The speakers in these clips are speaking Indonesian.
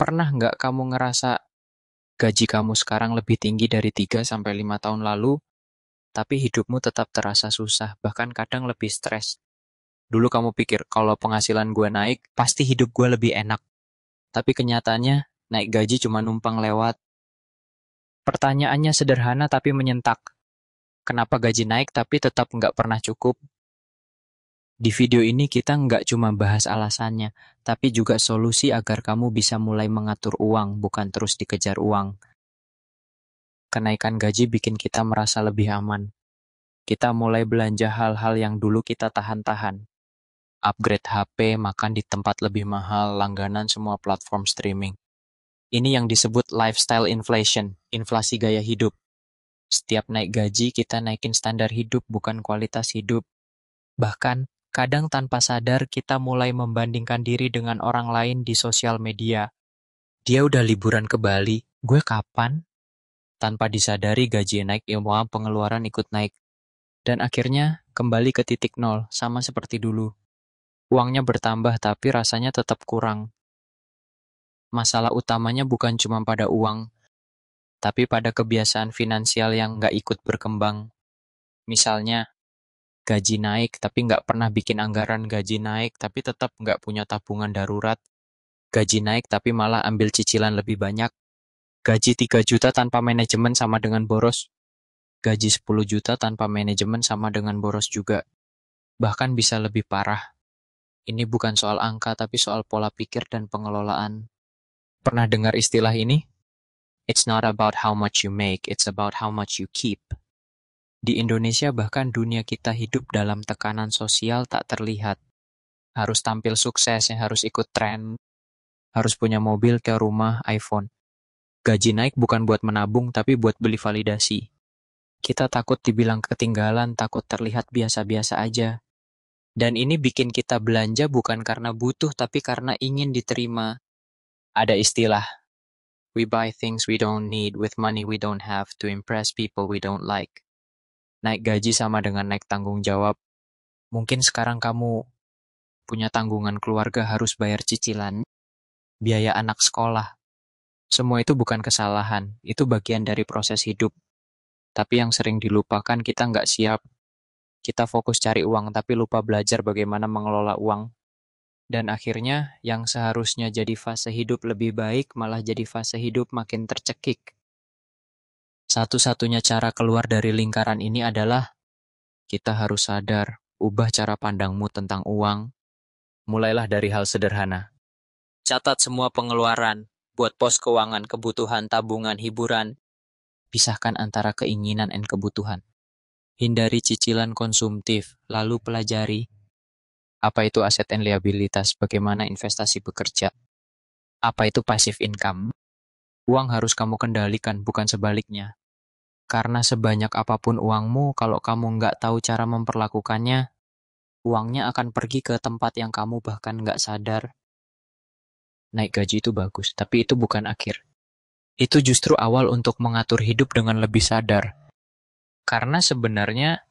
Pernah nggak kamu ngerasa gaji kamu sekarang lebih tinggi dari 3 sampai 5 tahun lalu, tapi hidupmu tetap terasa susah, bahkan kadang lebih stres? Dulu kamu pikir, kalau penghasilan gue naik, pasti hidup gue lebih enak. Tapi kenyataannya, naik gaji cuma numpang lewat. Pertanyaannya sederhana tapi menyentak. Kenapa gaji naik tapi tetap nggak pernah cukup? Di video ini kita nggak cuma bahas alasannya, tapi juga solusi agar kamu bisa mulai mengatur uang, bukan terus dikejar uang. Kenaikan gaji bikin kita merasa lebih aman. Kita mulai belanja hal-hal yang dulu kita tahan-tahan. Upgrade HP, makan di tempat lebih mahal, langganan semua platform streaming. Ini yang disebut lifestyle inflation, inflasi gaya hidup. Setiap naik gaji, kita naikin standar hidup, bukan kualitas hidup. Bahkan, kadang tanpa sadar kita mulai membandingkan diri dengan orang lain di sosial media. Dia udah liburan ke Bali, gue kapan? Tanpa disadari gaji naik, ilmu pengeluaran ikut naik. Dan akhirnya kembali ke titik nol, sama seperti dulu. Uangnya bertambah tapi rasanya tetap kurang. Masalah utamanya bukan cuma pada uang, tapi pada kebiasaan finansial yang nggak ikut berkembang. Misalnya, gaji naik tapi nggak pernah bikin anggaran, gaji naik tapi tetap nggak punya tabungan darurat, gaji naik tapi malah ambil cicilan lebih banyak, gaji 3 juta tanpa manajemen sama dengan boros, gaji 10 juta tanpa manajemen sama dengan boros juga. Bahkan bisa lebih parah. Ini bukan soal angka tapi soal pola pikir dan pengelolaan. Pernah dengar istilah ini? It's not about how much you make, it's about how much you keep. Di Indonesia bahkan dunia kita hidup dalam tekanan sosial tak terlihat. Harus tampil sukses, harus ikut tren, harus punya mobil, ke rumah, iPhone. Gaji naik bukan buat menabung, tapi buat beli validasi. Kita takut dibilang ketinggalan, takut terlihat biasa-biasa aja. Dan ini bikin kita belanja bukan karena butuh, tapi karena ingin diterima. Ada istilah, we buy things we don't need with money we don't have to impress people we don't like. Naik gaji sama dengan naik tanggung jawab. Mungkin sekarang kamu punya tanggungan keluarga, harus bayar cicilan, biaya anak sekolah. Semua itu bukan kesalahan, itu bagian dari proses hidup. Tapi yang sering dilupakan, kita nggak siap. Kita fokus cari uang, tapi lupa belajar bagaimana mengelola uang. Dan akhirnya, yang seharusnya jadi fase hidup lebih baik, malah jadi fase hidup makin tercekik. Satu-satunya cara keluar dari lingkaran ini adalah kita harus sadar, ubah cara pandangmu tentang uang. Mulailah dari hal sederhana. Catat semua pengeluaran, buat pos keuangan, kebutuhan, tabungan, hiburan. Pisahkan antara keinginan dan kebutuhan. Hindari cicilan konsumtif, lalu pelajari apa itu aset and liabilitas, bagaimana investasi bekerja, apa itu passive income. Uang harus kamu kendalikan, bukan sebaliknya. Karena sebanyak apapun uangmu, kalau kamu nggak tahu cara memperlakukannya, uangnya akan pergi ke tempat yang kamu bahkan nggak sadar. Naik gaji itu bagus, tapi itu bukan akhir. Itu justru awal untuk mengatur hidup dengan lebih sadar. Karena sebenarnya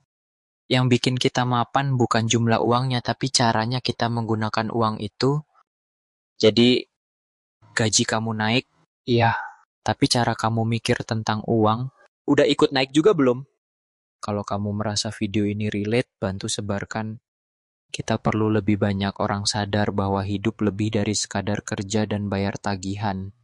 yang bikin kita mapan bukan jumlah uangnya, tapi caranya kita menggunakan uang itu. Jadi, gaji kamu naik, iya, tapi cara kamu mikir tentang uang, udah ikut naik juga belum? Kalau kamu merasa video ini relate, bantu sebarkan. Kita perlu lebih banyak orang sadar bahwa hidup lebih dari sekadar kerja dan bayar tagihan.